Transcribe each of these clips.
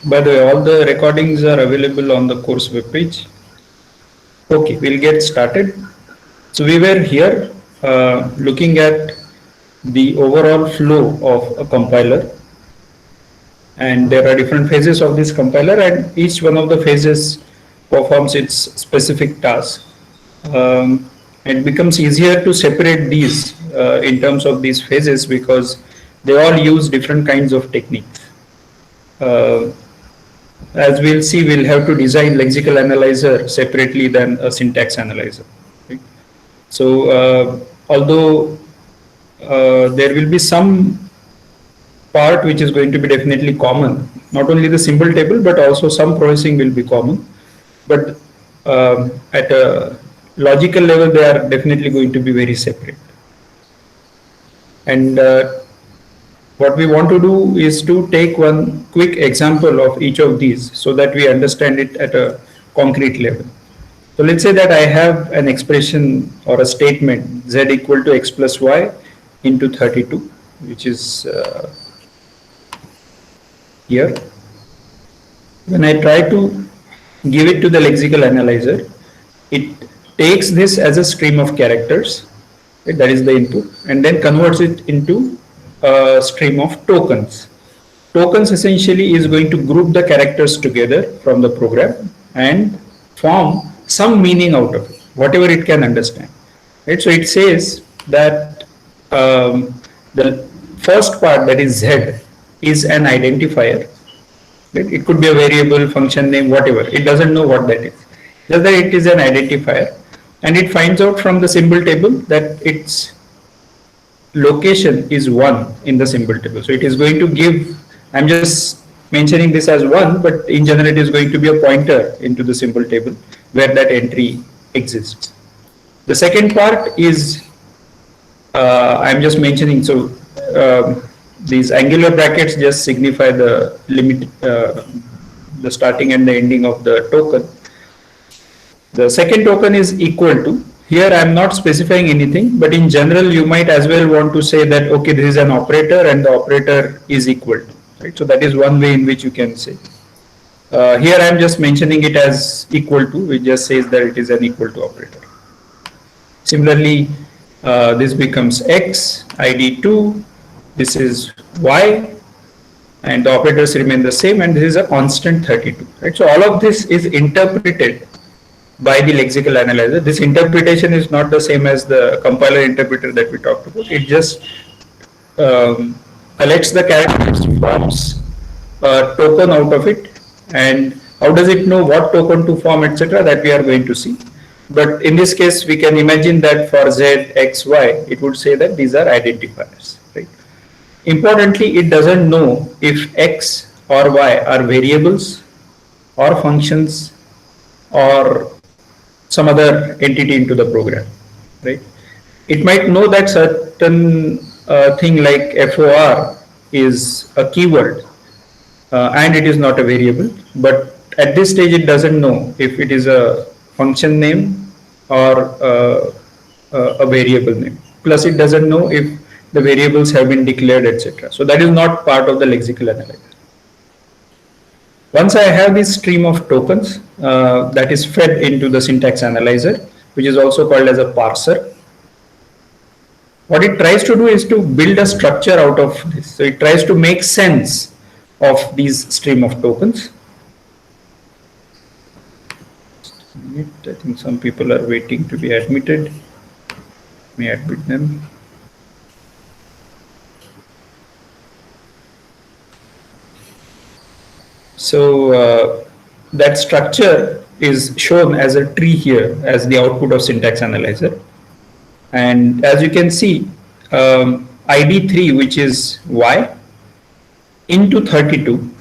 By the way, all the recordings are available on the course webpage. Okay, we'll get started. So we were here looking at the overall flow of a compiler, and there are different phases of this compiler, and each one of the phases performs its specific task. It becomes easier to separate these in terms of these phases because they all use different kinds of techniques. Uh, as we'll see, we'll have to design lexical analyzer separately than a syntax analyzer. Right? So, although there will be some part which is going to be definitely common, not only the symbol table, but also some processing will be common. But at a logical level, they are definitely going to be very separate. And what we want to do is to take one quick example of each of these so that we understand it at a concrete level. So let's say that I have an expression or a statement z equal to x plus y into 32, which is here. When I try to give it to the lexical analyzer, it takes this as a stream of characters, right, that is the input, and then converts it into a stream of tokens. Tokens essentially is going to group the characters together from the program and form some meaning out of it, whatever it can understand. Right? So it says that the first part, that is Z, is an identifier. Right? It could be a variable, function name, whatever. It doesn't know what that is. Just that it is an identifier, and it finds out from the symbol table that its location is 1 in the symbol table. So it is going to give, I'm just mentioning this as 1, but in general it is going to be a pointer into the symbol table where that entry exists. The second part is, I'm just mentioning, so these angular brackets just signify the limit, the starting and the ending of the token. The second token is equal to. Here I am not specifying anything, but in general you might as well want to say that, okay, this is an operator and the operator is equal to. Right? So that is one way in which you can say. Here I am just mentioning it as equal to, which just says that it is an equal to operator. Similarly, this becomes x, id 2, this is y, and the operators remain the same, and this is a constant 32. Right? So all of this is interpreted by the lexical analyzer. This interpretation is not the same as the compiler interpreter that we talked about. It just collects the characters, forms a token out of it, and how does it know what token to form, etc., that we are going to see. But in this case, we can imagine that for z, x, y, it would say that these are identifiers. Right? Importantly, it doesn't know if x or y are variables or functions or some other entity into the program, right? It might know that certain thing like FOR is a keyword and it is not a variable, but at this stage it doesn't know if it is a function name or a variable name. Plus it doesn't know if the variables have been declared, etc. So that is not part of the lexical analyzer. Once I have this stream of tokens that is fed into the syntax analyzer, which is also called as a parser, what it tries to do is to build a structure out of this. So it tries to make sense of these stream of tokens. I think some people are waiting to be admitted. May admit them. So that structure is shown as a tree here as the output of syntax analyzer. And as you can see, ID3, which is y, into 32,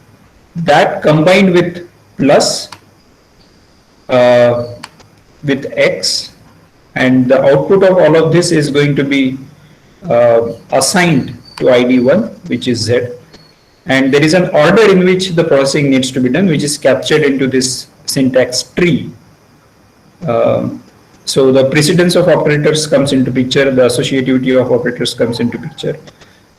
that combined with plus with x, and the output of all of this is going to be assigned to ID1, which is z. And there is an order in which the processing needs to be done, which is captured into this syntax tree. So the precedence of operators comes into picture, the associativity of operators comes into picture.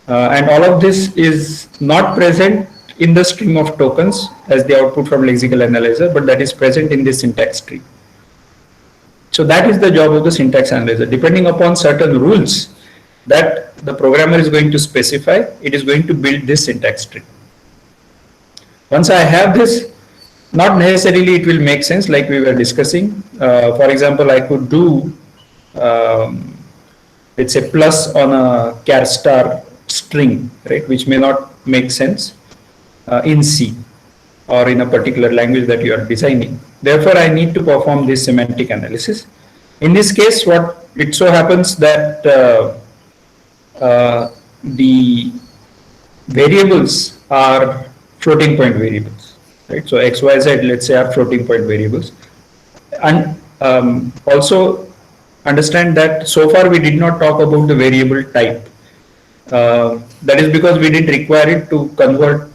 And all of this is not present in the stream of tokens as the output from lexical analyzer, but that is present in the syntax tree. So that is the job of the syntax analyzer. Depending upon certain rules that the programmer is going to specify, it is going to build this syntax tree. Once I have this, not necessarily it will make sense like we were discussing. For example, I could do let's say plus on a char star string, right, which may not make sense in C or in a particular language that you are designing. Therefore, I need to perform this semantic analysis. In this case, what it so happens that the variables are floating point variables, right? So X, Y, Z, let's say, are floating point variables. And also understand that so far we did not talk about the variable type. That is because we didn't require it to convert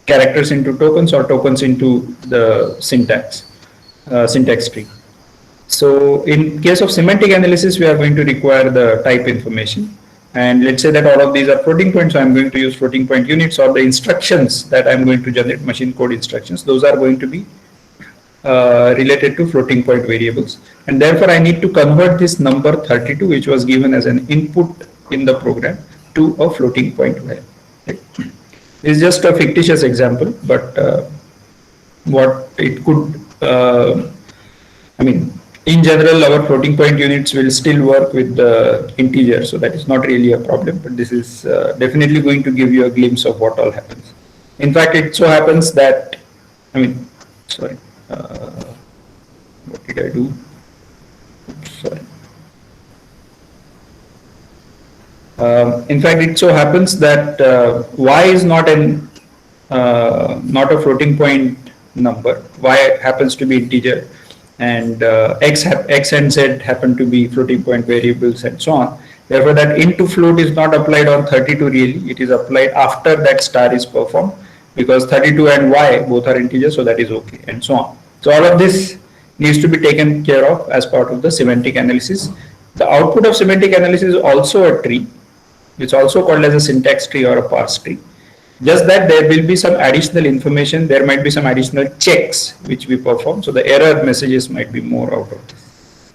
characters into tokens or tokens into the syntax tree. So in case of semantic analysis, we are going to require the type information. And let's say that all of these are floating points, so I'm going to use floating point units, or the instructions that I'm going to generate, machine code instructions, those are going to be related to floating point variables. And therefore, I need to convert this number 32, which was given as an input in the program, to a floating point value. Right? This is just a fictitious example, but what it could, I mean, in general, our floating point units will still work with the integer, so that is not really a problem, but this is definitely going to give you a glimpse of what all happens. In fact, it so happens that, I mean, sorry, what did I do? Sorry. In fact, it so happens that y is not a floating point number. Y happens to be integer, and x and z happen to be floating point variables, and so on. Therefore, that into float is not applied on 32 really. It is applied after that star is performed, because 32 and y both are integers, so that is okay, and so on. So all of this needs to be taken care of as part of the semantic analysis. The output of semantic analysis is also a tree. It's also called as a syntax tree or a parse tree. Just that there will be some additional information, there might be some additional checks which we perform, so the error messages might be more out of this.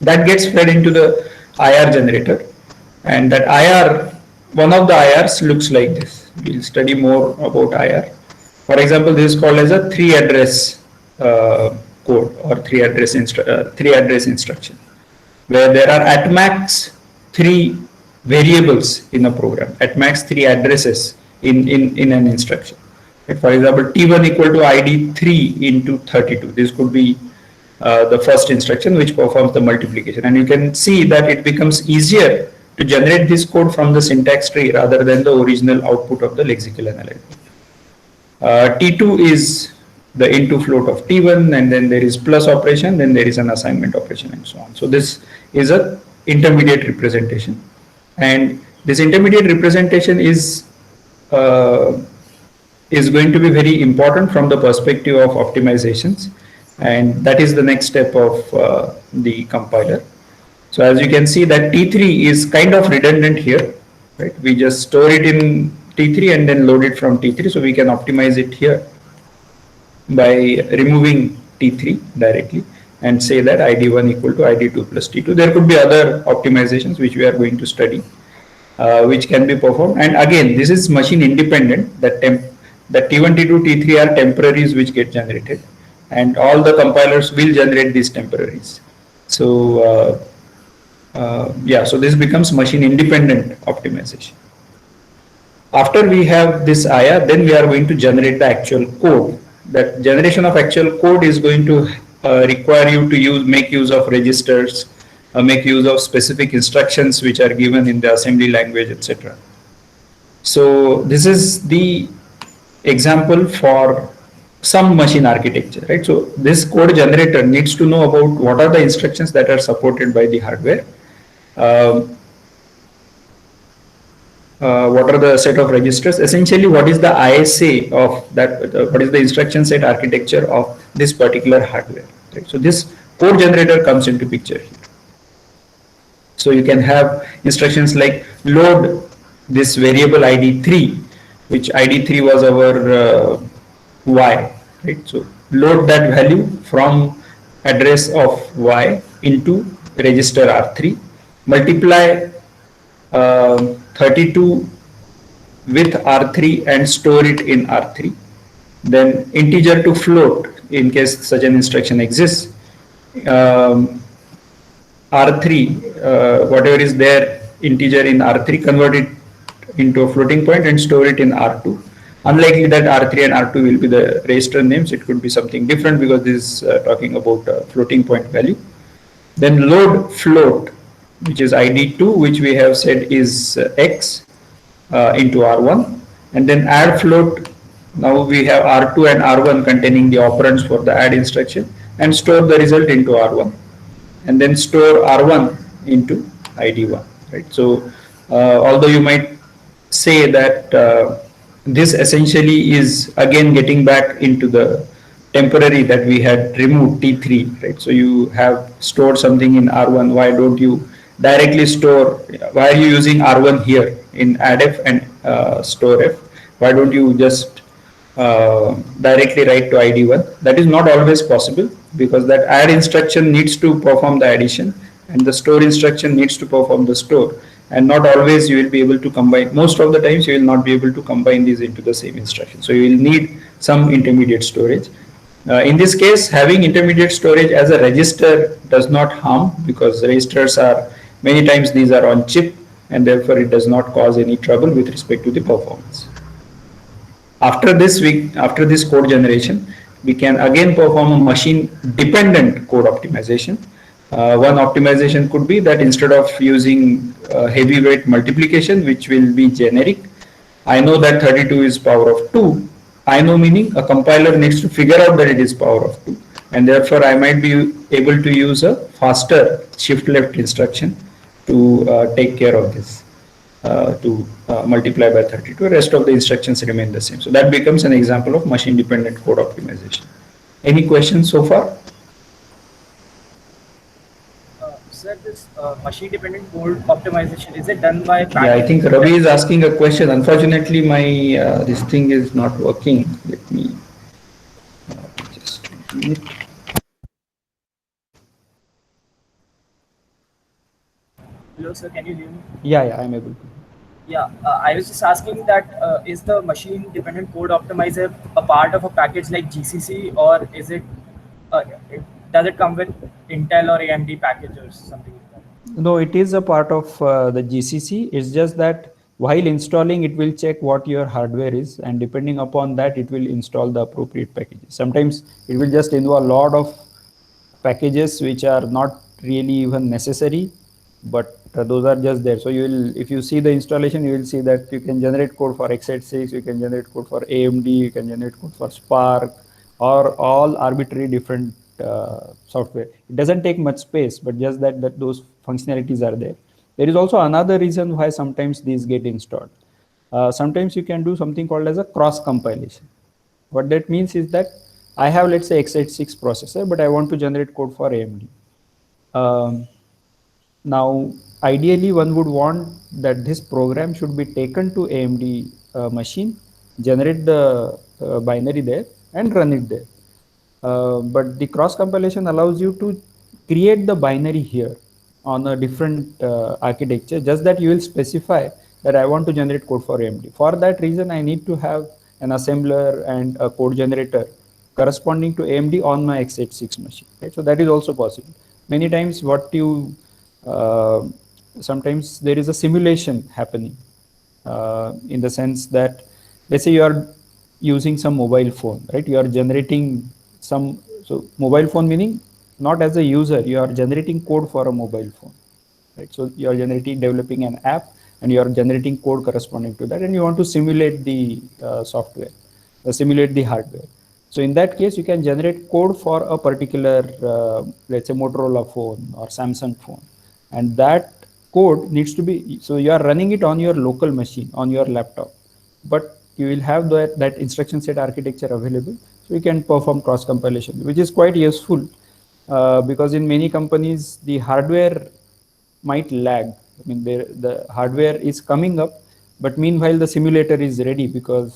That gets fed into the IR generator, and that IR, one of the IRs looks like this. We'll study more about IR. For example, this is called as a three address code or three address instruction, where there are at max 3 variables in a program, at max 3 addresses in an instruction. Right? For example, T1 equal to ID 3 into 32. This could be the first instruction which performs the multiplication, and you can see that it becomes easier to generate this code from the syntax tree rather than the original output of the lexical analyzer. T2 is the into float of T1, and then there is plus operation, then there is an assignment operation, and so on. So this is a intermediate representation, and this intermediate representation is going to be very important from the perspective of optimizations, and that is the next step of the compiler. So as you can see that T3 is kind of redundant here, right? We just store it in T3 and then load it from T3, so we can optimize it here by removing T3 directly and say that ID1 equal to ID2 plus T2. There could be other optimizations which we are going to study, which can be performed. And again, this is machine independent, that T1, T2, T3 are temporaries which get generated, and all the compilers will generate these temporaries. So yeah, so this becomes machine independent optimization. After we have this IR, then we are going to generate the actual code. That generation of actual code is going to require you to make use of registers, make use of specific instructions which are given in the assembly language, etc. So this is the example for some machine architecture, right? So this code generator needs to know about what are the instructions that are supported by the hardware, what are the set of registers, essentially what is the ISA of that, what is the instruction set architecture of this particular hardware, right? So this code generator comes into picture here. So you can have instructions like load this variable ID 3 which ID3 was our Y, right? So load that value from address of Y into register R3, multiply 32 with R3 and store it in R3. Then integer to float in case such an instruction exists. R3, whatever is there integer in R3, convert it into a floating point and store it in R2. Unlikely that R3 and R2 will be the register names. It could be something different because this is talking about a floating point value. Then load float, which is ID2, which we have said is X into R1. And then add float. Now we have R2 and R1 containing the operands for the add instruction, and store the result into R1. And then store R1 into ID1, right? So although you might say that this essentially is again getting back into the temporary that we had removed T3, right? So you have stored something in R1. Why don't you directly store? Why are you using R1 here in addf and storef? Why don't you just directly write to ID1? That is not always possible because that add instruction needs to perform the addition and the store instruction needs to perform the store, and not always you will be able to combine. Most of the times you will not be able to combine these into the same instruction. So you will need some intermediate storage. In this case, having intermediate storage as a register does not harm because registers are many times these are on chip, and therefore it does not cause any trouble with respect to the performance. After this code generation, we can again perform a machine dependent code optimization. One optimization could be that instead of using heavyweight multiplication, which will be generic, I know that 32 is power of 2. I know meaning a compiler needs to figure out that it is power of 2, and therefore I might be able to use a faster shift left instruction to take care of this, to multiply by 32. Rest of the instructions remain the same. So that becomes an example of machine dependent code optimization. Any questions so far? Sir, this machine dependent code optimization, is it done by Yeah, I think Ravi is asking a question. Unfortunately, my this thing is not working. Let me just a minute. Hello, sir, can you hear me? Yeah, I'm able to. Yeah, I was just asking that is the machine dependent code optimizer a part of a package like GCC, or is it, does it come with Intel or AMD package or something like that? No, it is a part of the GCC. It's just that while installing, it will check what your hardware is, and depending upon that, it will install the appropriate packages. Sometimes it will just involve a lot of packages which are not really even necessary, but those are just there. So you will, if you see the installation, you will see that you can generate code for x86, you can generate code for AMD, you can generate code for Spark, or all arbitrary different software. It doesn't take much space, but just that those functionalities are there. There is also another reason why sometimes these get installed. Sometimes you can do something called as a cross compilation. What that means is that I have, let's say, x86 processor, but I want to generate code for AMD. Now, ideally, one would want that this program should be taken to AMD machine, generate the binary there, and run it there. But the cross compilation allows you to create the binary here on a different architecture, just that you will specify that I want to generate code for AMD. For that reason, I need to have an assembler and a code generator corresponding to AMD on my x86 machine. Right? So that is also possible. Many times what you, sometimes there is a simulation happening in the sense that, let's say you are using some mobile phone, right? You are generating some, so mobile phone meaning not as a user, you are generating code for a mobile phone, right? So you are developing an app and you are generating code corresponding to that, and you want to simulate the software, simulate the hardware. So in that case, you can generate code for a particular, let's say Motorola phone or Samsung phone, and that code needs to be, so you are running it on your local machine, on your laptop, but you will have that instruction set architecture available, so you can perform cross compilation, which is quite useful because in many companies the hardware might lag. I mean, the hardware is coming up, But meanwhile, the simulator is ready because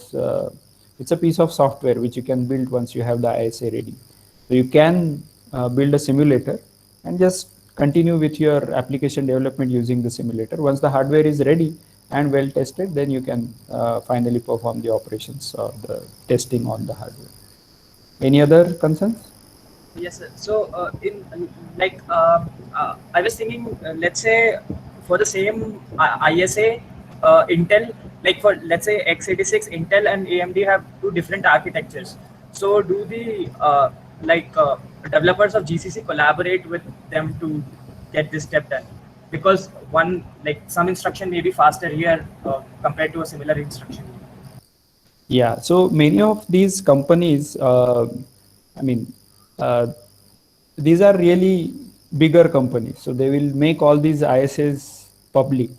it's a piece of software which you can build once you have the ISA ready. So you can build a simulator and just continue with your application development using the simulator. Once the hardware is ready and well tested, then you can finally perform the operations or the testing on the hardware. Any other concerns? Yes, sir. So, in like, I was thinking, let's say, for the same ISA, Intel, like for let's say x86, Intel and AMD have two different architectures. So, do the developers of GCC collaborate with them to get this step done? Because one, like, some instruction may be faster here compared to a similar instruction. Yeah, so many of these companies, I mean, uh, these are really bigger companies, so they will make all these ISAs public.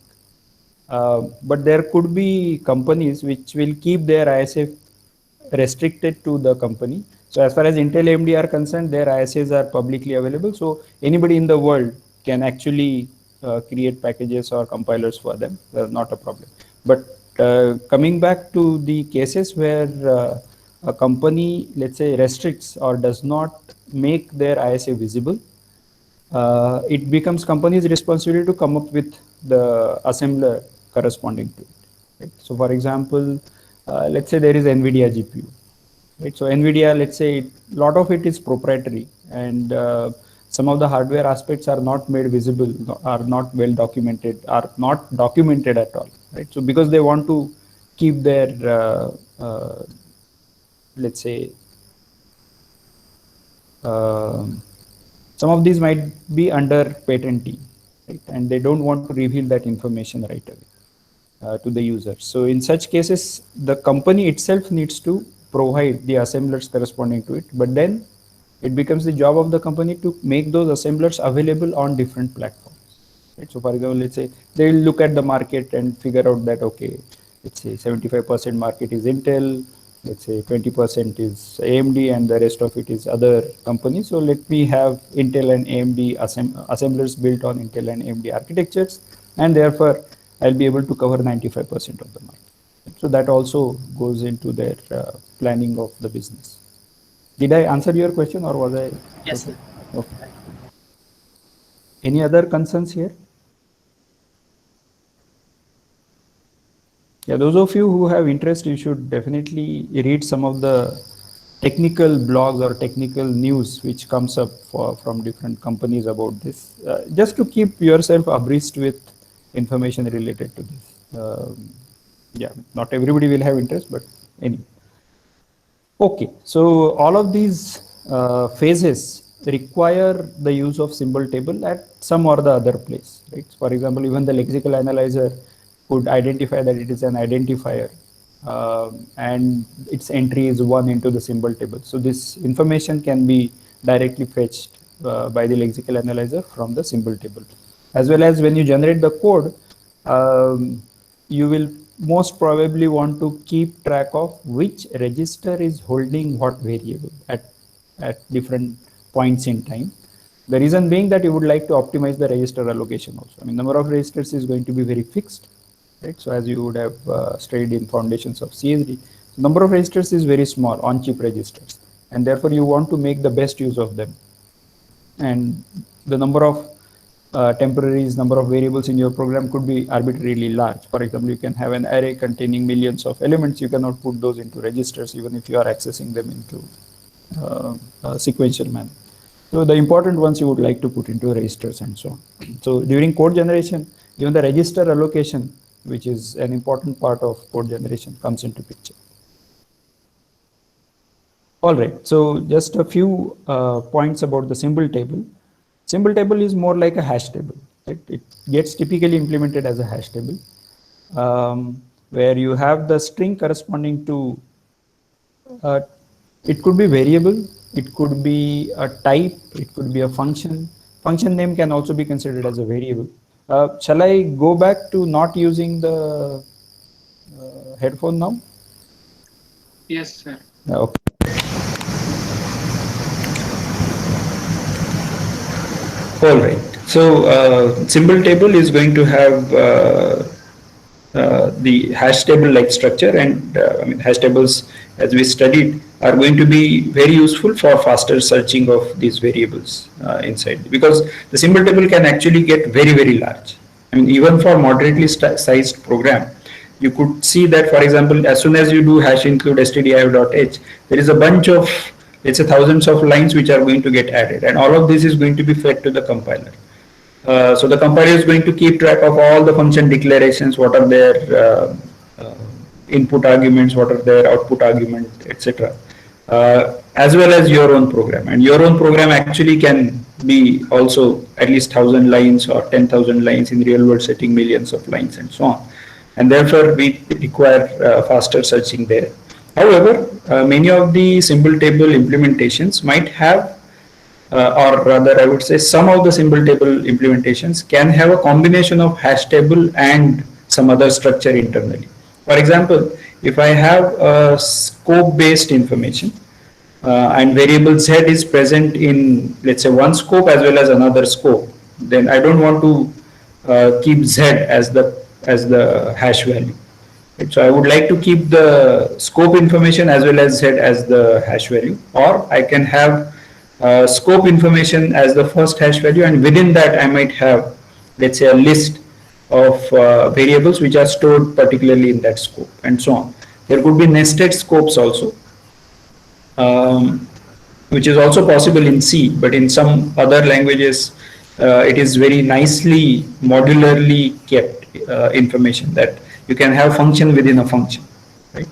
But there could be companies which will keep their ISA restricted to the company. So as far as Intel AMD are concerned, their ISAs are publicly available. So anybody in the world can actually create packages or compilers for them. Not a problem. But coming back to the cases where a company, let's say, restricts or does not make their ISA visible, it becomes company's responsibility to come up with the assembler corresponding to it. Right? So, for example, let's say there is NVIDIA GPU. Right? So, NVIDIA, let's say, a lot of it is proprietary, and some of the hardware aspects are not made visible, are not well documented, are not documented at all. Right? So, because they want to keep their, let's say, um some of these might be under patentee, right? And they don't want to reveal that information right away to the user. So in such cases, the company itself needs to provide the assemblers corresponding to it, but then it becomes the job of the company to make those assemblers available on different platforms. Right? So for example, let's say they will look at the market and figure out that, okay, let's say 75% market is Intel, let's say 20% is AMD, and the rest of it is other companies. So let me have Intel and AMD assemblers built on Intel and AMD architectures, and therefore I'll be able to cover 95% of the market. So that also goes into their planning of the business. Did I answer your question, or was I? Yes, sir. Okay. Any other concerns here? Yeah, those of you who have interest, you should definitely read some of the technical blogs or technical news which comes up from different companies about this, just to keep yourself abreast with information related to this. Yeah, not everybody will have interest, but anyway. Okay, so all of these phases require the use of symbol table at some or the other place, right? For example, even the lexical analyzer could identify that it is an identifier, and its entry is 1 into the symbol table. So this information can be directly fetched by the lexical analyzer from the symbol table. As well as when you generate the code, you will most probably want to keep track of which register is holding what variable at different points in time. The reason being that you would like to optimize the register allocation also. I mean, number of registers is going to be very fixed, right? So as you would have studied in foundations of CS3, number of registers is very small on chip registers, and therefore you want to make the best use of them. And the number of temporaries, number of variables in your program could be arbitrarily large. For example, you can have an array containing millions of elements. You cannot put those into registers even if you are accessing them into sequential manner. So the important ones you would like to put into registers and so on. So during code generation, even the register allocation, which is an important part of code generation, comes into picture. All right, so just a few points about the symbol table. Symbol table is more like a hash table. Right? It gets typically implemented as a hash table, where you have the string corresponding to, uh, it could be variable, it could be a type, it could be a function. Function name can also be considered as a variable. Shall I go back to not using the headphone now? Yes, sir. Okay. All right. So symbol table is going to have the hash table like structure, and I mean hash tables, as we studied, are going to be very useful for faster searching of these variables inside, because the symbol table can actually get very large. I mean, even for moderately sized program, you could see that, for example, as soon as you do hash include stdio.h, there is a bunch of, let's say, thousands of lines which are going to get added, and all of this is going to be fed to the compiler. So the compiler is going to keep track of all the function declarations, what are their input arguments, what are their output argument, etc. As well as your own program. And your own program actually can be also at least 1,000 lines or 10,000 lines, in real world setting millions of lines and so on. And therefore we require faster searching there. However, many of the symbol table implementations might have, or rather I would say some of the symbol table implementations can have a combination of hash table and some other structure internally. For example, if I have a scope based information and variable z is present in, let's say, one scope as well as another scope, then I don't want to keep z as the hash value. Right? So I would like to keep the scope information as well as z as the hash value, or I can have scope information as the first hash value, and within that I might have, let's say, a list of variables which are stored particularly in that scope, and so on. There could be nested scopes also, which is also possible in C, but in some other languages it is very nicely modularly kept information, that you can have function within a function, right?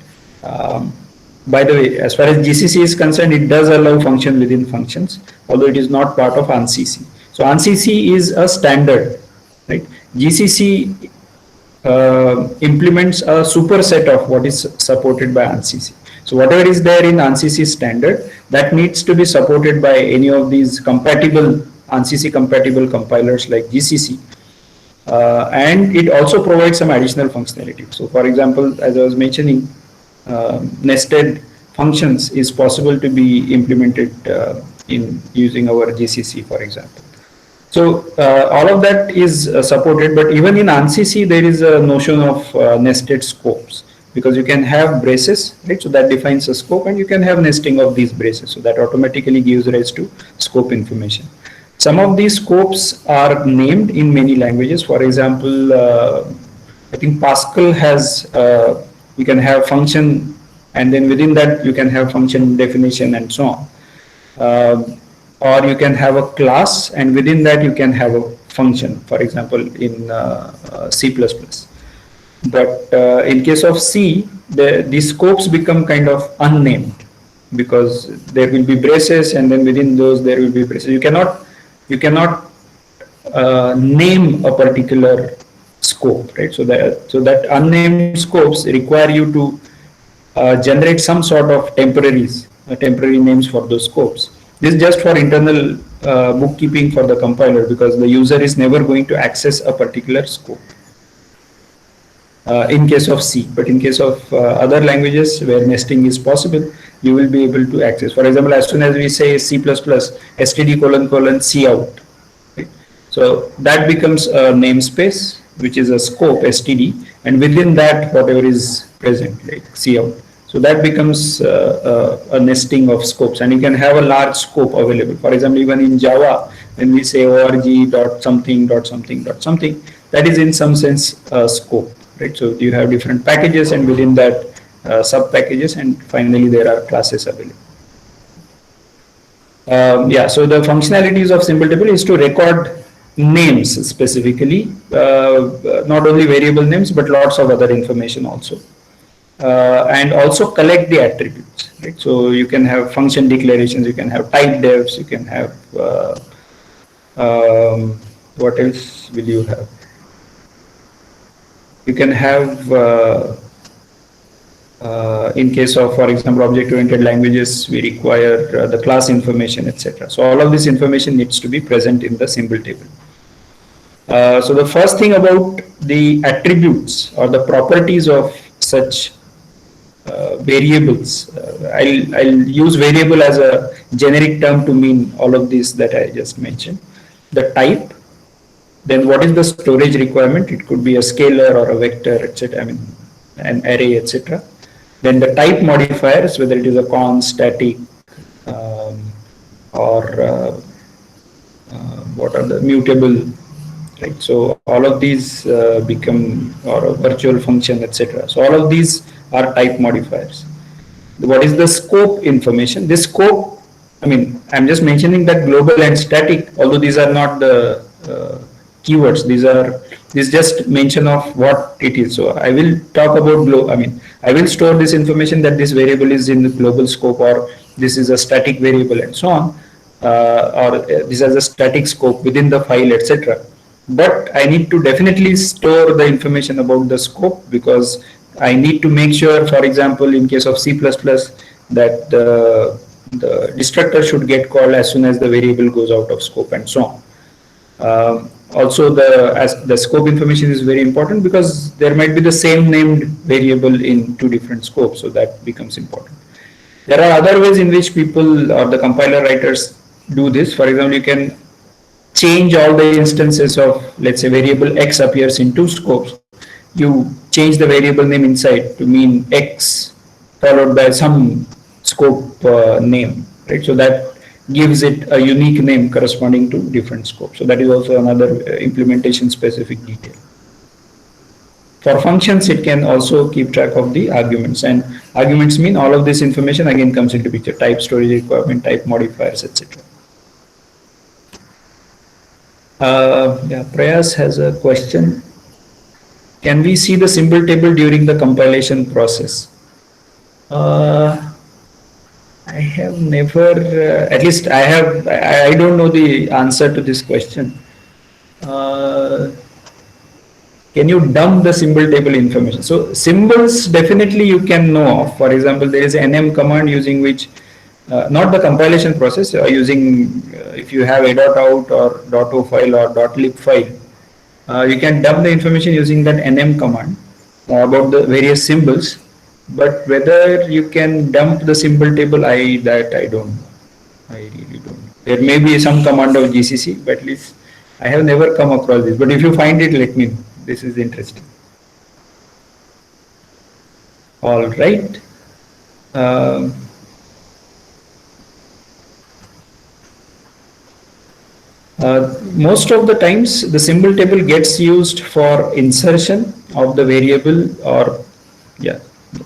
By the way, as far as GCC is concerned, it does allow function within functions, although it is not part of ANSYS. So ANSYS is a standard, right? GCC implements a superset of what is supported by ANSYS. So whatever is there in ANSYS standard, that needs to be supported by any of these compatible ANSYS compatible compilers like GCC. And it also provides some additional functionality. So for example, as I was mentioning, nested functions is possible to be implemented in using our GCC, for example. So all of that is supported, but even in ANSYS there is a notion of nested scopes, because you can have braces, right? So that defines a scope, and you can have nesting of these braces, so that automatically gives rise to scope information. Some of these scopes are named in many languages. For example, I think Pascal has, you can have function, and then within that you can have function definition and so on. Or you can have a class, and within that you can have a function, for example, in C++. But in case of C, the scopes become kind of unnamed, because there will be braces, and then within those there will be braces. You cannot name a particular scope, right? So that unnamed scopes require you to generate some sort of temporary names for those scopes. This is just for internal bookkeeping for the compiler, because the user is never going to access a particular scope in case of C. But in case of other languages where nesting is possible, you will be able to access. For example, as soon as we say C++, std : cout, right? So that becomes a namespace, which is a scope std, and within that whatever is present, like cout. So that becomes a nesting of scopes, and you can have a large scope available. For example, even in Java, when we say org.something, that is in some sense a scope, right? So you have different packages, and within that sub packages, and finally there are classes available. Yeah, so the functionalities of symbol table is to record names specifically, not only variable names but lots of other information also. And also collect the attributes, right? So you can have function declarations, you can have type defs, you can have what else will you have? You can have in case of, for example, object-oriented languages, we require the class information, etc. So all of this information needs to be present in the symbol table. So the first thing about the attributes or the properties of such variables, I'll use variable as a generic term to mean all of these that I just mentioned. The type, Then what is the storage requirement? It could be a scalar or a vector, etc. I mean, an array, etc. Then the type modifiers, whether it is a const, static, or what are the mutable, right? So all of these become, or a virtual function, etc. So all of these are type modifiers. What is the scope information? This scope, I mean, I'm just mentioning that global and static, although these are not the keywords, these just mention of what it is. So I will talk about I will store this information that this variable is in the global scope, or this is a static variable and so on, or this has a static scope within the file, etc. But I need to definitely store the information about the scope, because I need to make sure, for example, in case of C++, that the destructor should get called as soon as the variable goes out of scope and so on. Also, the scope information is very important, because there might be the same named variable in two different scopes, so that becomes important. There are other ways in which people or the compiler writers do this. For example, you can change all the instances of, let's say, variable X appears in two scopes. You change the variable name inside to mean X followed by some scope name, right? So that gives it a unique name corresponding to different scopes. So that is also another implementation specific detail. For functions, it can also keep track of the arguments, and arguments mean all of this information again comes into picture: type, storage requirement, type modifiers, etc. Yeah, Prayas has a question. Can we see the symbol table during the compilation process? I have never, at least I don't know the answer to this question. Can you dump the symbol table information? So symbols definitely you can know of. For example, there is an nm command using which, not the compilation process, using if you have a.out or .o file or .lib file, you can dump the information using that nm command about the various symbols. But whether you can dump the symbol table, I don't know. I really don't know. There may be some command of GCC, but at least I have never come across this. But if you find it, let me know. This is interesting. All right. Most of the times the symbol table gets used for insertion of the variable, or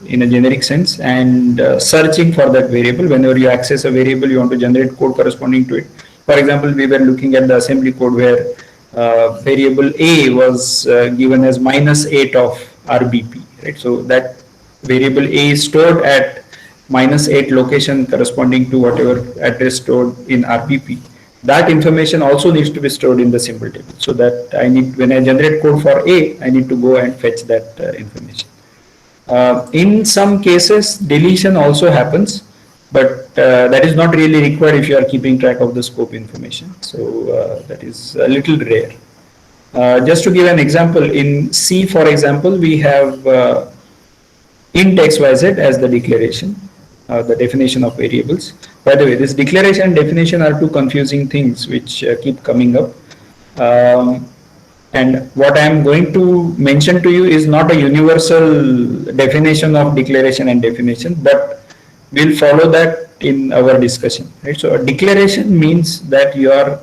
in a generic sense, and searching for that variable. Whenever you access a variable, you want to generate code corresponding to it. For example, we were looking at the assembly code where variable A was given as -8 of RBP, right? So that variable A is stored at -8 location corresponding to whatever address stored in RBP. That information also needs to be stored in the symbol table, so that when I generate code for A, I need to go and fetch that information. In some cases, deletion also happens, but that is not really required if you are keeping track of the scope information. So that is a little rare. Just to give an example, in C, for example, we have int xyz as the declaration, the definition of variables. By the way, this declaration and definition are two confusing things which keep coming up. And what I am going to mention to you is not a universal definition of declaration and definition, but we'll follow that in our discussion. Right? So a declaration means that you are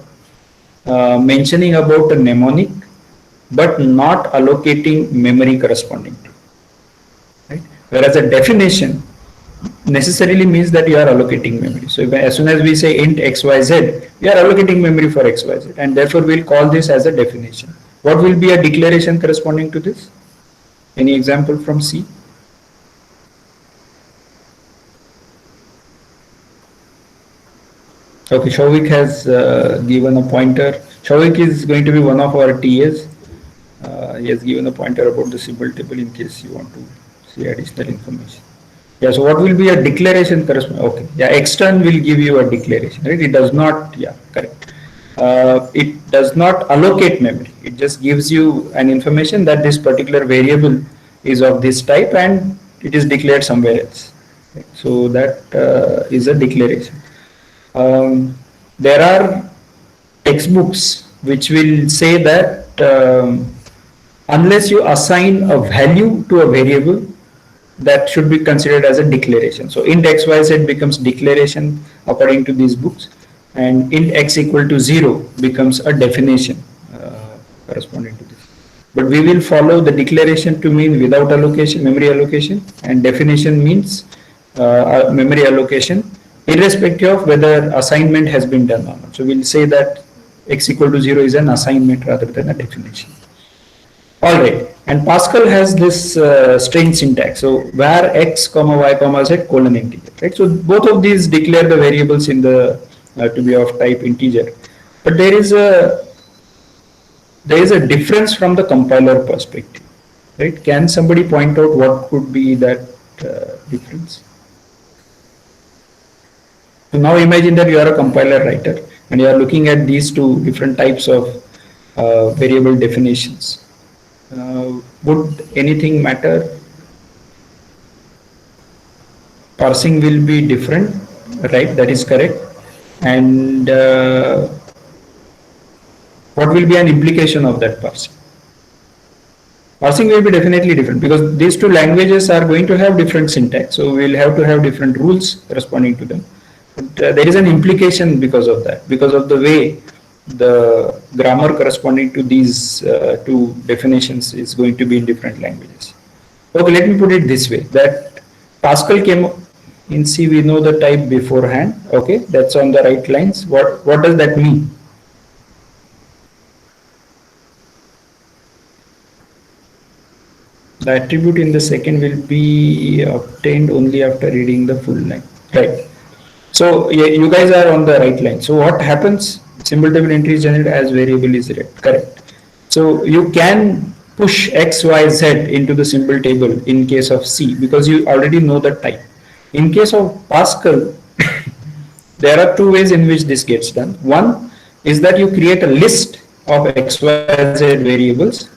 mentioning about a mnemonic, but not allocating memory corresponding to. Right? Whereas a definition necessarily means that you are allocating memory. So as soon as we say int xyz, we are allocating memory for xyz, and therefore we'll call this as a definition. What will be a declaration corresponding to this? Any example from C? Okay, Shavik has given a pointer. Shavik is going to be one of our TAs. He has given a pointer about the symbol table in case you want to see additional information. Yeah, so what will be a declaration corresponding? Okay, yeah, extern will give you a declaration, right? It does not, yeah, correct. It does not allocate memory. It just gives you an information that this particular variable is of this type and it is declared somewhere else. Right? So that is a declaration. There are textbooks which will say that unless you assign a value to a variable, that should be considered as a declaration. So int xyz becomes declaration according to these books, and int x equal to 0 becomes a definition corresponding to this. But we will follow the declaration to mean without allocation, memory allocation, and definition means memory allocation, irrespective of whether assignment has been done or not. So we'll say that x equal to 0 is an assignment rather than a definition. All right, and Pascal has this strange syntax. So where x comma y comma z colon integer, right? So both of these declare the variables in the to be of type integer, but there is a difference from the compiler perspective, right? Can somebody point out what could be that difference? So now imagine that you are a compiler writer and you are looking at these two different types of variable definitions. Would anything matter? Parsing will be different, right? That is correct. And what will be an implication of that parsing? Parsing will be definitely different because these two languages are going to have different syntax. So we will have to have different rules corresponding to them. But there is an implication because of that, because of the way the grammar corresponding to these two definitions is going to be in different languages. Okay, let me put it this way, that Pascal came in C, we know the type beforehand. Okay, that's on the right lines. What does that mean? The attribute in the second will be obtained only after reading the full line, right? So you guys are on the right line. So what happens? Symbol table entry is generated as variable is read, correct? So you can push x, y, z into the symbol table in case of C because you already know the type. In case of Pascal, there are two ways in which this gets done. One is that you create a list of x, y, z variables,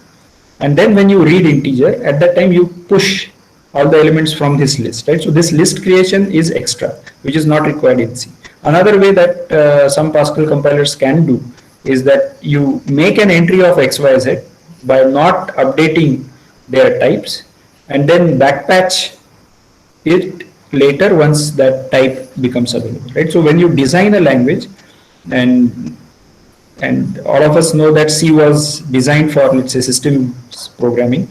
and then when you read integer, at that time you push all the elements from this list, right? So this list creation is extra, which is not required in C. Another way that some Pascal compilers can do is that you make an entry of x, y, z by not updating their types and then backpatch it later once that type becomes available, right? So when you design a language, and all of us know that C was designed for, let's say, systems programming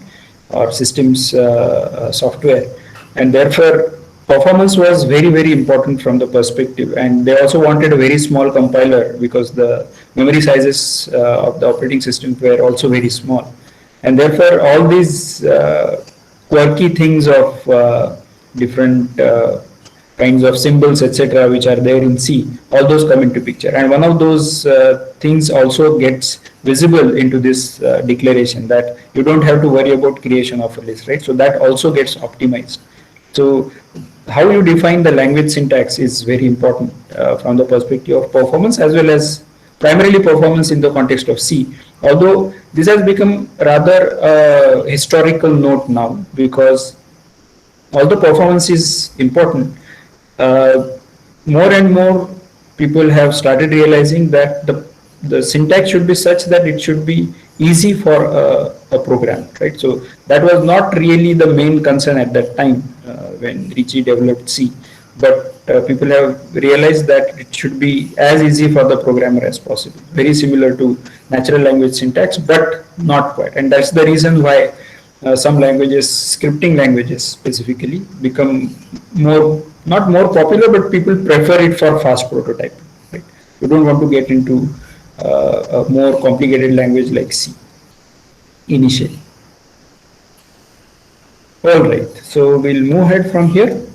or systems software, and therefore performance was very, very important from the perspective. And they also wanted a very small compiler because the memory sizes of the operating system were also very small, and therefore all these quirky things of different kinds of symbols, etc., which are there in C, all those come into picture. And one of those things also gets visible into this declaration, that you don't have to worry about creation of a list, right? So that also gets optimized. So how you define the language syntax is very important from the perspective of performance, as well as primarily performance in the context of C. Although this has become rather a historical note now, because although performance is important, more and more people have started realizing that the syntax should be such that it should be easy for a program, right? So that was not really the main concern at that time when Ricci developed C, but people have realized that it should be as easy for the programmer as possible, very similar to natural language syntax, but not quite. And that's the reason why some languages, scripting languages specifically, become not more popular, but people prefer it for fast prototyping, right? You don't want to get into a more complicated language like C initially. All right, so we'll move ahead from here.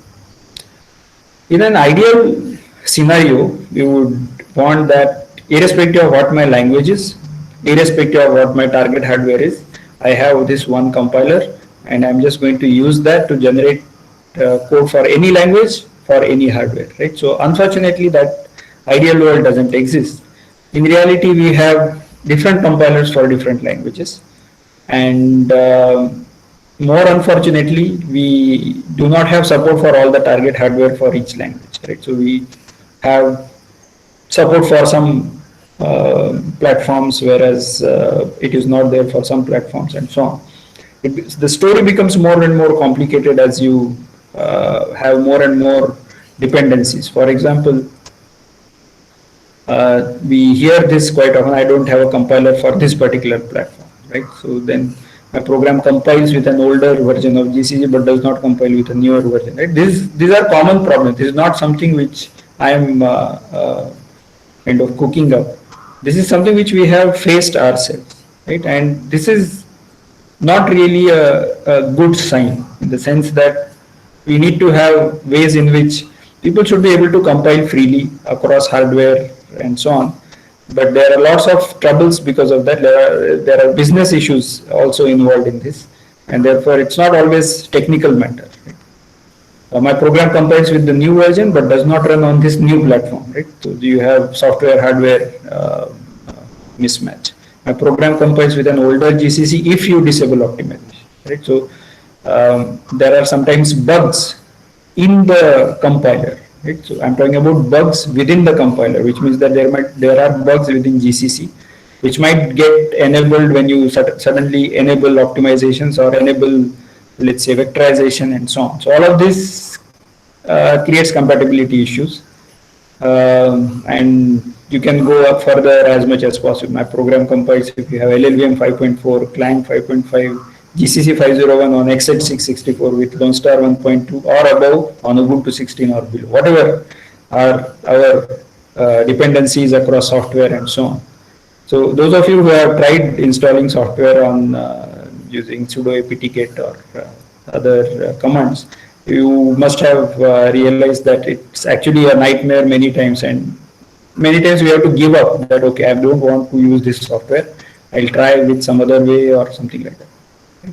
In an ideal scenario, we would want that irrespective of what my language is, irrespective of what my target hardware is, I have this one compiler, and I'm just going to use that to generate code for any language, for any hardware, right? So unfortunately, that ideal world doesn't exist. In reality, we have different compilers for different languages, and more unfortunately, we do not have support for all the target hardware for each language, right? So we have support for some platforms, whereas it is not there for some platforms and so on. The story becomes more and more complicated as you have more and more dependencies. For example, we hear this quite often: I don't have a compiler for this particular platform, right? So then my program compiles with an older version of GCC but does not compile with a newer version, right? These are common problems. This is not something which I am kind of cooking up. This is something which we have faced ourselves, right? And this is not really a good sign, in the sense that we need to have ways in which people should be able to compile freely across hardware and so on. But there are lots of troubles because of that. There are business issues also involved in this, and therefore it's not always technical matter. Right? My program compiles with the new version but does not run on this new platform, right? So you have software hardware mismatch. My program compiles with an older GCC if you disable optimization, right? So there are sometimes bugs in the compiler, right? So I'm talking about bugs within the compiler, which means that there are bugs within GCC which might get enabled when you suddenly enable optimizations or enable, let's say, vectorization and so on. So all of this creates compatibility issues, and you can go up further as much as possible. My program compiles if you have LLVM 5.4, Clang 5.5, GCC 501 on x86-64 with Lone Star 1.2 or above on Ubuntu 16 or below, whatever are our dependencies across software and so on. So those of you who have tried installing software on using sudo apt-get or other commands, you must have realized that it's actually a nightmare many times, and many times we have to give up that, okay, I don't want to use this software, I'll try with some other way or something like that.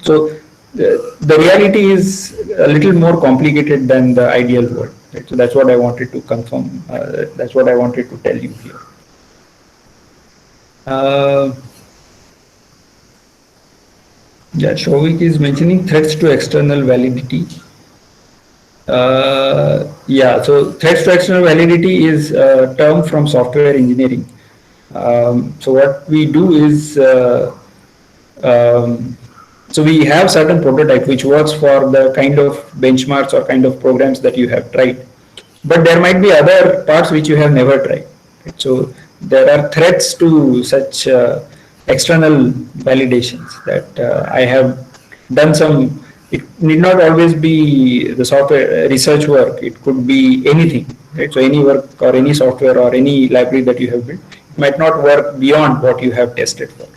So the reality is a little more complicated than the ideal world. Right? So that's what I wanted to confirm. That's what I wanted to tell you here. Yeah, Shovik is mentioning threats to external validity. Yeah, so threats to external validity is a term from software engineering. So what we do is, so we have certain prototype which works for the kind of benchmarks or kind of programs that you have tried, but there might be other parts which you have never tried. Right? So there are threats to such external validations that I have done some. It need not always be the software research work. It could be anything, right? So any work or any software or any library that you have built, it might not work beyond what you have tested for.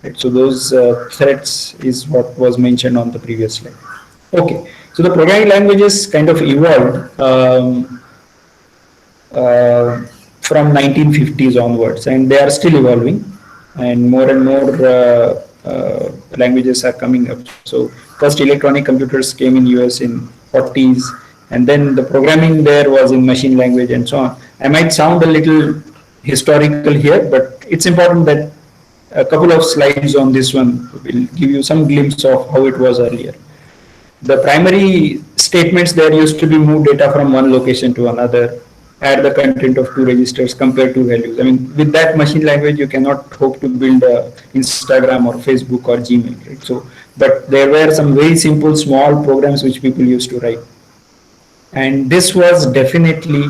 Right? So those threats is what was mentioned on the previous slide. Okay, so the programming languages kind of evolved from 1950s onwards, and they are still evolving, and more languages are coming up. So first electronic computers came in US in 40s, and then the programming there was in machine language and so on. I might sound a little historical here, but it's important that a couple of slides on this one will give you some glimpse of how it was earlier. The primary statements there used to be move data from one location to another, add the content of two registers, compare two values. I mean, with that machine language, you cannot hope to build Instagram or Facebook or Gmail, right? So, but there were some very simple, small programs which people used to write. And this was definitely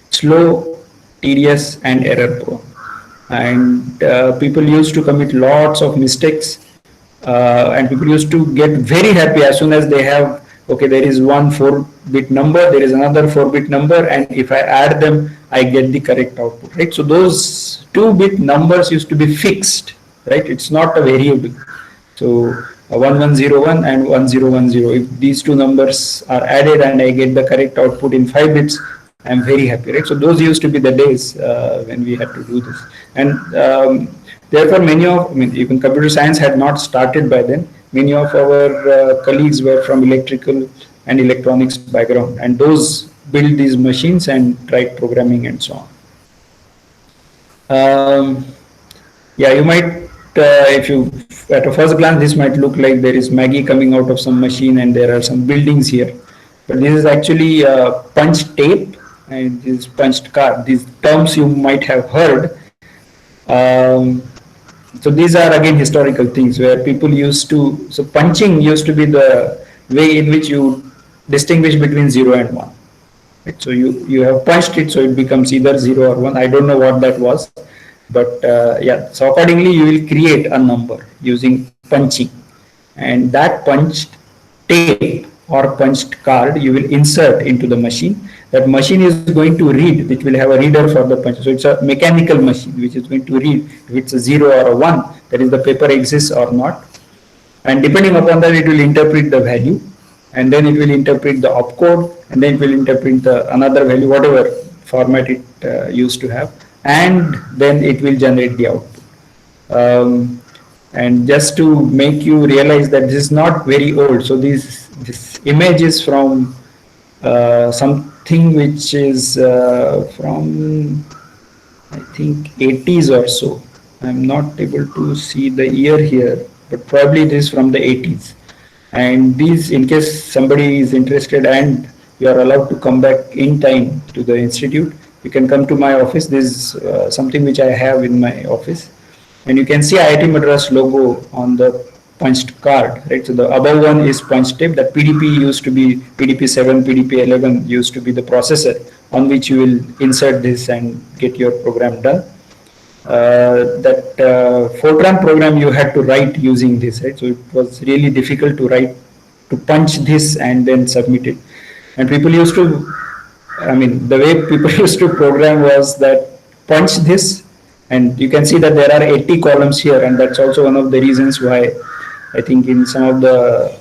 slow, tedious, and error prone. And people used to commit lots of mistakes, and people used to get very happy as soon as they have, okay, there is one 4-bit number, there is another 4-bit number, and if I add them, I get the correct output, right? So those 2-bit numbers used to be fixed, right? It's not a variable. So 1101 and 1010, if these two numbers are added and I get the correct output in 5 bits, I'm very happy, right? So those used to be the days when we had to do this. And therefore, even computer science had not started by then. Many of our colleagues were from electrical and electronics background, and those built these machines and tried programming and so on. Yeah, you might, if you, at a first glance, this might look like there is Maggie coming out of some machine and there are some buildings here. But this is actually punched tape and this punched card. These terms you might have heard. Um, so these are again historical things where people used to, so punching used to be the way in which you distinguish between 0 and 1. Right? So you have punched it, so it becomes either 0 or 1. I don't know what that was, but yeah, so accordingly you will create a number using punching, and that punched tape or punched card you will insert into the machine. That machine is going to read, which will have a reader for the punch. So it's a mechanical machine which is going to read if it's a 0 or a 1, that is the paper exists or not, and depending upon that it will interpret the value, and then it will interpret the opcode, and then it will interpret the another value, whatever format it used to have, and then it will generate the output. And just to make you realize that this is not very old, so this image is from something which is from I think 80s or so. I'm not able to see the year here, but probably this is from the 80s. And these, in case somebody is interested and you are allowed to come back in time to the institute, you can come to my office. This is something which I have in my office. And you can see IIT Madras logo on the punched card, right? So the above one is punch tape. That PDP used to be PDP 7, PDP 11 used to be the processor on which you will insert this and get your program done. That Fortran program you had to write using this, right? So it was really difficult to write, to punch this and then submit it. And people used to, I mean, the way people used to program was that punch this, and you can see that there are 80 columns here, and that's also one of the reasons why I think in some of the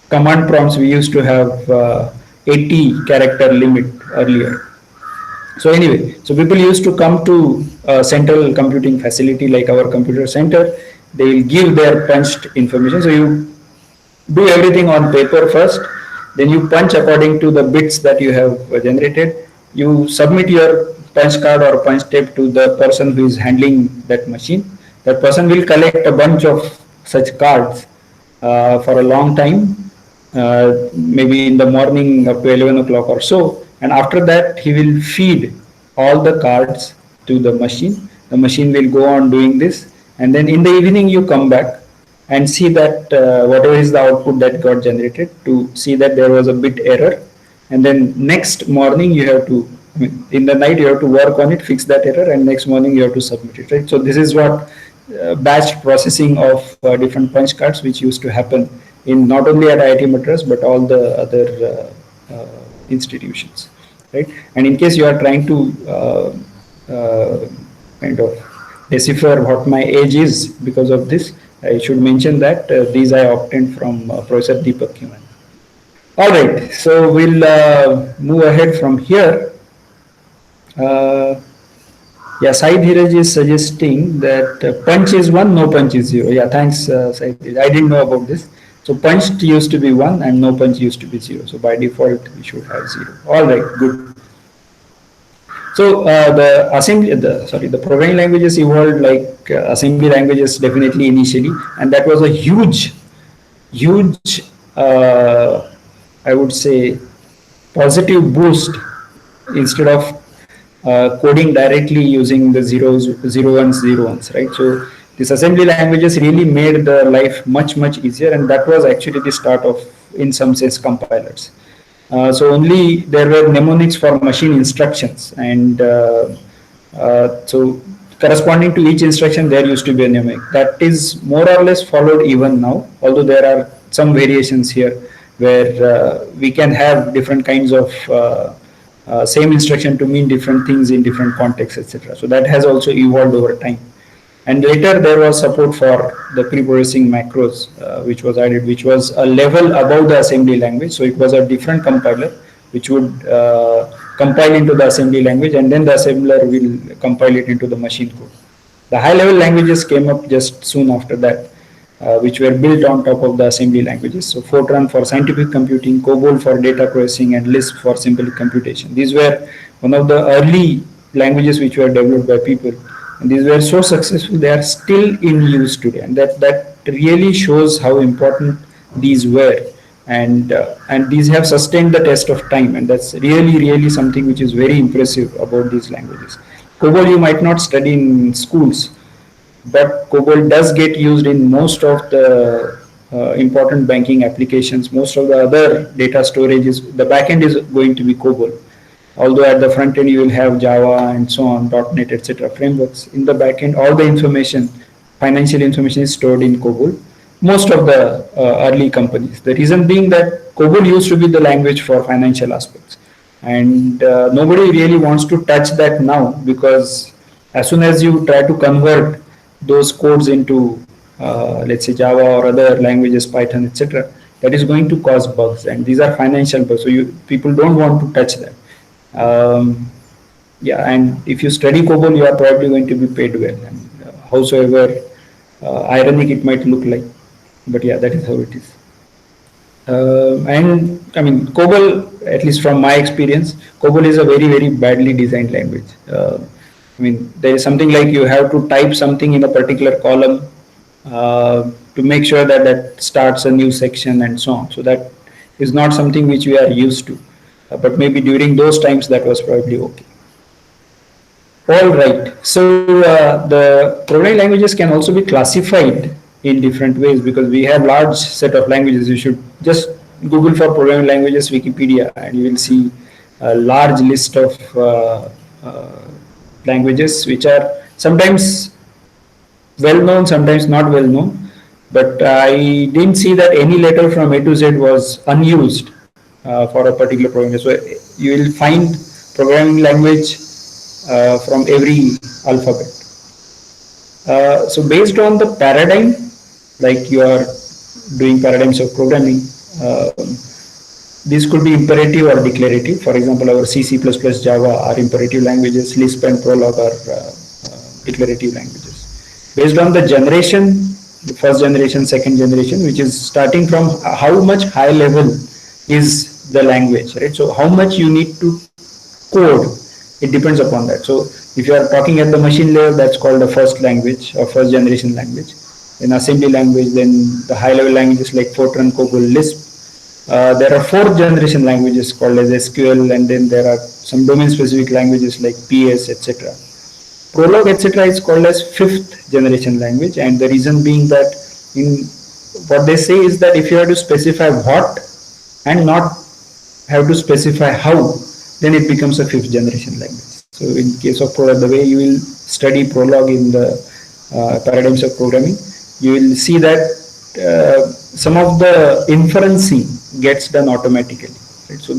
command prompts we used to have 80 character limit earlier. So anyway, so people used to come to a central computing facility like our computer center. They will give their punched information. So you do everything on paper first, then you punch according to the bits that you have generated. You submit your punch card or punch tape to the person who is handling that machine. That person will collect a bunch of such cards for a long time, maybe in the morning up to 11 o'clock or so. And after that, he will feed all the cards to the machine. The machine will go on doing this. And then in the evening, you come back and see that whatever is the output that got generated, to see that there was a bit error. And then next morning, you have to, I mean, in the night, you have to work on it, fix that error, and next morning, you have to submit it, right? So this is what batch processing of different punch cards, which used to happen in not only at IIT Madras, but all the other institutions, right? And in case you are trying to kind of decipher what my age is because of this, I should mention that these I obtained from Professor Deepak Kiman. All right, so we'll move ahead from here. Yeah, Sai Dheeraj is suggesting that punch is 1, no punch is 0. Yeah, thanks, Sai Dheeraj. I didn't know about this. So punched used to be 1 and no punch used to be 0. So by default, we should have 0. All right, good. So the programming languages evolved like assembly languages definitely initially, and that was a huge, I would say, positive boost instead of coding directly using the zero ones, right? So these assembly languages really made the life much easier, and that was actually the start of, in some sense, compilers. So only there were mnemonics for machine instructions, and so corresponding to each instruction there used to be a mnemonic. That is more or less followed even now, although there are some variations here where we can have different kinds of same instruction to mean different things in different contexts, etc. So that has also evolved over time. And later there was support for the pre-processing macros, which was added, which was a level above the assembly language. So it was a different compiler which would compile into the assembly language, and then the assembler will compile it into the machine code. The high-level languages came up just soon after that, which were built on top of the assembly languages. So Fortran for scientific computing, COBOL for data processing, and Lisp for simple computation. These were one of the early languages which were developed by people. And these were so successful, they are still in use today. And that really shows how important these were. And these have sustained the test of time. And that's really something which is very impressive about these languages. COBOL you might not study in schools, but COBOL does get used in most of the important banking applications. Most of the other data storage is, the backend is going to be COBOL. Although at the front end you will have Java and so on, .NET, etc. frameworks. In the backend, all the information, financial information is stored in COBOL. Most of the early companies. The reason being that COBOL used to be the language for financial aspects, and nobody really wants to touch that now, because as soon as you try to convert those codes into let's say Java or other languages, Python, etc., that is going to cause bugs, and these are financial bugs. So people don't want to touch that. Yeah, and if you study COBOL, you are probably going to be paid well, and howsoever ironic it might look like, but yeah, that is how it is. And I mean, COBOL, at least from my experience, COBOL is a very, very badly designed language. I mean, there is something like you have to type something in a particular column to make sure that that starts a new section and so on. So that is not something which we are used to. But maybe during those times that was probably okay. All right. So the programming languages can also be classified in different ways, because we have large set of languages. You should just Google for programming languages Wikipedia, and you will see a large list of languages which are sometimes well known, sometimes not well known. But I didn't see that any letter from A to Z was unused for a particular program. So you will find programming language from every alphabet. So based on the paradigm, like you are doing paradigms of programming, these could be imperative or declarative. For example, our C, C++, Java are imperative languages. Lisp and Prolog are declarative languages. Based on the generation, the first generation, second generation, which is starting from how much high level is the language, right? So how much you need to code, it depends upon that. So if you are talking at the machine level, that's called a first language or first generation language. In assembly language, then the high level languages like Fortran, COBOL, Lisp. There are fourth generation languages called as SQL, and then there are some domain specific languages like PS, etc. Prolog, etc. is called as fifth generation language, and the reason being that in what they say is that if you have to specify what and not have to specify how, then it becomes a fifth generation language. So in case of Prolog, the way you will study Prolog in the paradigms of programming, you will see that some of the inferencing gets done automatically. Right? So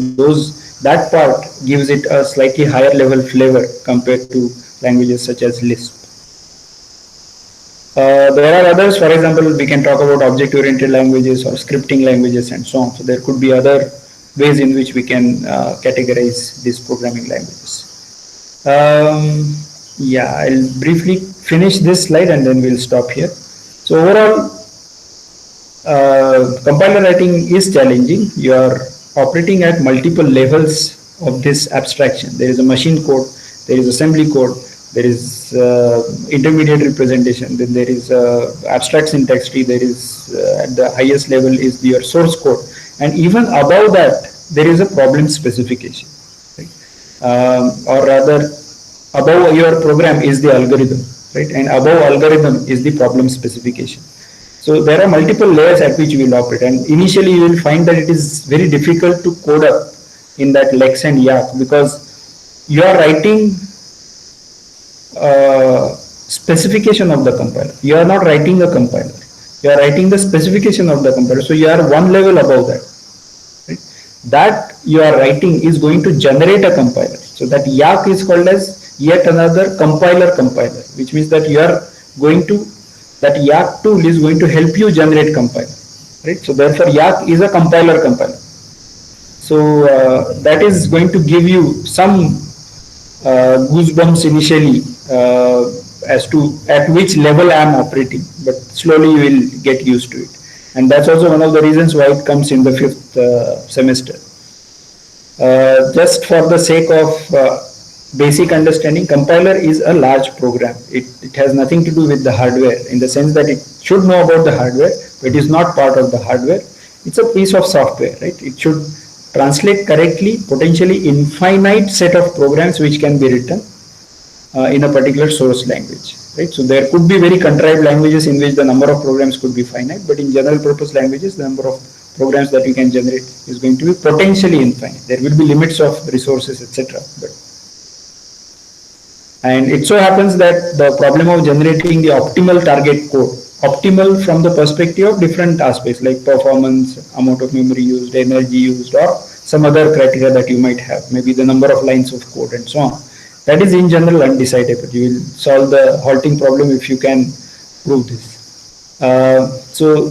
that part gives it a slightly higher level flavor compared to languages such as Lisp. There are others. For example, we can talk about object-oriented languages or scripting languages and so on. So there could be other ways in which we can categorize these programming languages. Yeah, I'll briefly finish this slide and then we'll stop here. So overall, compiler writing is challenging. You are operating at multiple levels of this abstraction. There is a machine code, there is assembly code, there is intermediate representation, then there is abstract syntax tree, there is at the highest level is your source code, and even above that there is a problem specification, right? Or rather above your program is the algorithm, right? And above algorithm is the problem specification. So there are multiple layers at which you will operate, and initially you will find that it is very difficult to code up in that Lex and Yak, because you are writing specification of the compiler. You are not writing a compiler. You are writing the specification of the compiler. So you are one level above that. Right? That you are writing is going to generate a compiler. So that Yak is called as yet another compiler, which means that you are going to, that Yak tool is going to help you generate compiler. Right? So therefore Yak is a compiler. So that is going to give you some goosebumps initially as to at which level I am operating, but slowly you will get used to it. And that's also one of the reasons why it comes in the fifth semester. Just for the sake of basic understanding, compiler is a large program. It has nothing to do with the hardware, in the sense that it should know about the hardware, but it is not part of the hardware. It's a piece of software, right? It should translate correctly, potentially infinite set of programs which can be written. in a particular source language, right? So there could be very contrived languages in which the number of programs could be finite, but in general purpose languages, the number of programs that you can generate is going to be potentially infinite. There will be limits of resources, etc. And it so happens that the problem of generating the optimal target code, optimal from the perspective of different aspects like performance, amount of memory used, energy used, or some other criteria that you might have, maybe the number of lines of code and so on. That is in general undecidable. You will solve the halting problem if you can prove this. So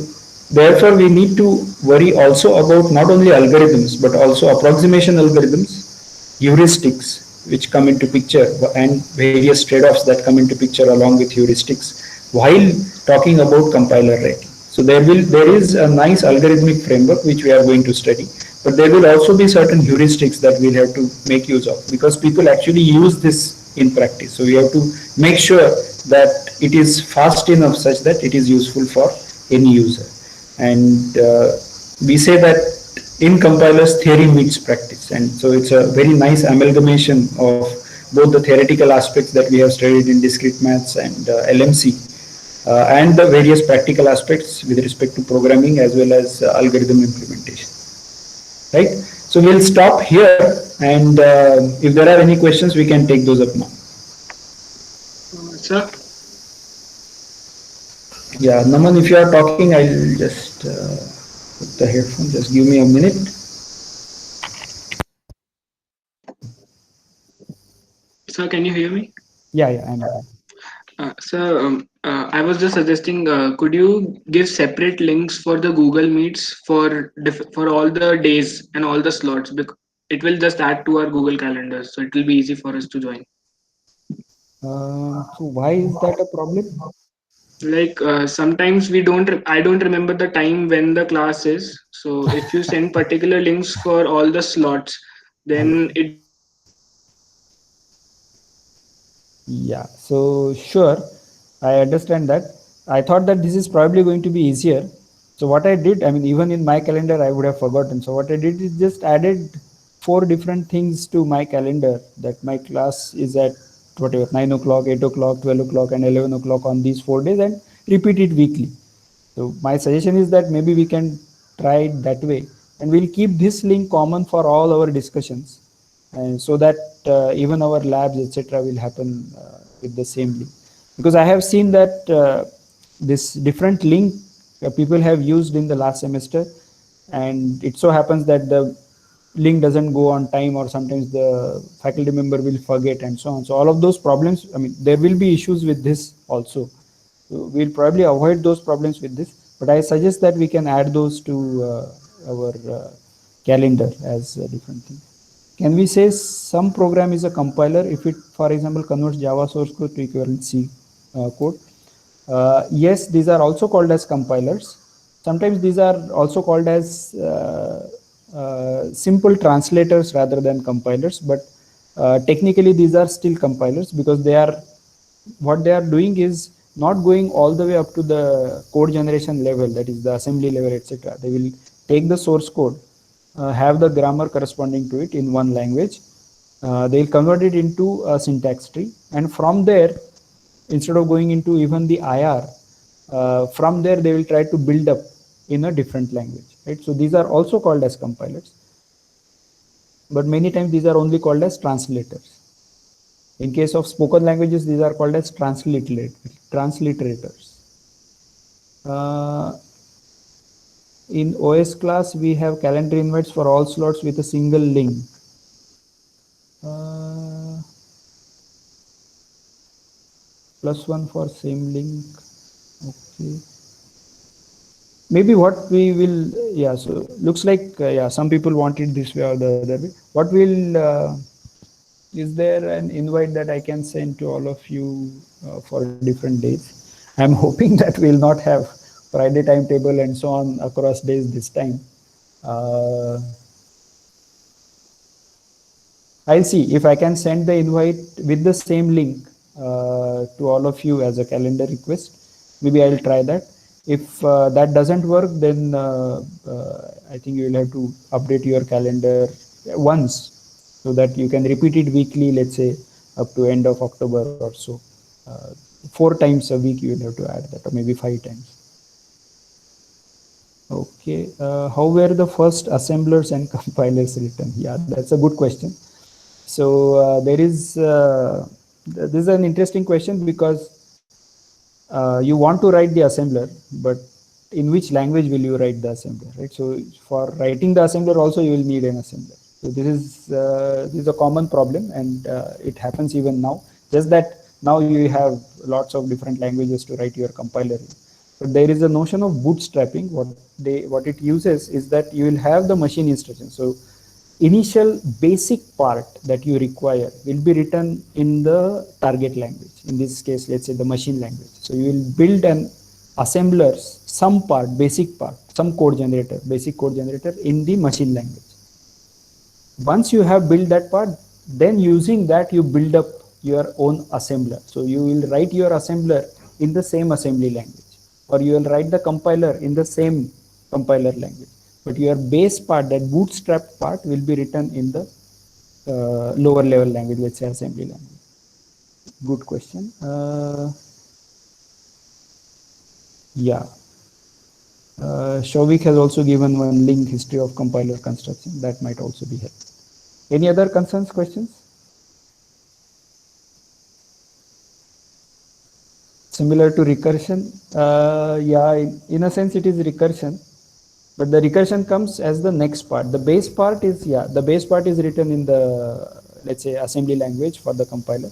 therefore we need to worry also about not only algorithms but also approximation algorithms, heuristics which come into picture, and various trade-offs that come into picture along with heuristics while talking about compiler writing. So there is a nice algorithmic framework which we are going to study, but there will also be certain heuristics that we'll have to make use of because people actually use this in practice. So we have to make sure that it is fast enough such that it is useful for any user. And we say that in compilers theory meets practice, and so it's a very nice amalgamation of both the theoretical aspects that we have studied in discrete maths and LMC, and the various practical aspects with respect to programming as well as algorithm implementation. Right? So we'll stop here, and if there are any questions, we can take those up now. Sir? Yeah, Naman, if you are talking, I'll just put the headphone. Just give me a minute. Sir, can you hear me? Yeah, I'm okay. Sir, I was just suggesting, could you give separate links for the Google Meets for all the days and all the slots? Because it will just add to our Google calendars, so it will be easy for us to join. So why is that a problem? Like sometimes I don't remember the time when the class is. So if you send particular links for all the slots, then it just adds to our Google calendars. Yeah, so sure, I understand that. I thought that this is probably going to be easier. So what I did, I mean, even in my calendar, I would have forgotten. So what I did is just added 4 different things to my calendar that my class is at whatever 9 o'clock, 8 o'clock, 12 o'clock, and 11 o'clock on these 4 days and repeat it weekly. So my suggestion is that maybe we can try it that way, and we'll keep this link common for all our discussions, and so that even our labs etc. will happen with the same link. Because I have seen that this different link people have used in the last semester, and it so happens that the link doesn't go on time, or sometimes the faculty member will forget and so on. So all of those problems, I mean, there will be issues with this also. So we'll probably avoid those problems with this, but I suggest that we can add those to our calendar as a different thing. Can we say some program is a compiler if it, for example, converts Java source code to equivalent C code? Yes, these are also called as compilers. Sometimes these are also called as simple translators rather than compilers, but technically these are still compilers because what they are doing is not going all the way up to the code generation level, that is the assembly level, etc. They will take the source code, have the grammar corresponding to it in one language. They'll convert it into a syntax tree, and from there, instead of going into even the IR, from there they will try to build up in a different language, right? So these are also called as compilers, but many times these are only called as translators. In case of spoken languages, these are called as transliterators. In OS class, we have calendar invites for all slots with a single link. +1 for same link. Okay. Maybe what we will, yeah, so looks like, yeah, some people want it this way or the other way. What will, is there an invite that I can send to all of you for different days? I'm hoping that we'll not have Friday timetable and so on across days this time. I'll see if I can send the invite with the same link to all of you as a calendar request. Maybe I'll try that. If that doesn't work, then I think you will have to update your calendar once so that you can repeat it weekly, let's say up to end of October or so. 4 times a week you will have to add that, or maybe 5 times. Okay, how were the first assemblers and compilers written? Yeah, that's a good question. So this is an interesting question, because you want to write the assembler, but in which language will you write the assembler, right? So for writing the assembler also you will need an assembler. So this is a common problem, and it happens even now. Just that now you have lots of different languages to write your compiler in. But there is a notion of bootstrapping. What it uses is that you will have the machine instruction. So initial basic part that you require will be written in the target language. In this case, let's say the machine language. So you will build an assembler, some part, basic part, some code generator, basic code generator in the machine language. Once you have built that part, then using that you build up your own assembler. So you will write your assembler in the same assembly language, or you will write the compiler in the same compiler language. But your base part, that bootstrap part, will be written in the lower level language, let's say assembly language. Good question. Yeah. Shovik has also given one link, history of compiler construction. That might also be helpful. Any other concerns, questions? Similar to recursion? Yeah, in a sense it is recursion, but the recursion comes as the next part. The base part is, yeah, the base part is written in the, let's say, assembly language for the compiler.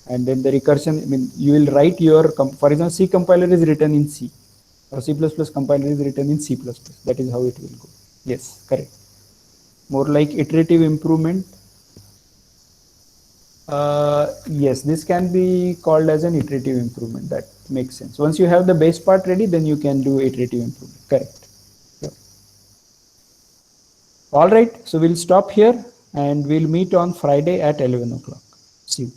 And then the recursion, I mean, you will write your, for example, C compiler is written in C, or C++ compiler is written in C++. That is how it will go. Yes, correct. More like iterative improvement. Yes, this can be called as an iterative improvement. That makes sense. Once you have the base part ready, then you can do iterative improvement. Correct. Yeah. All right. So we'll stop here and we'll meet on Friday at 11 o'clock. See you.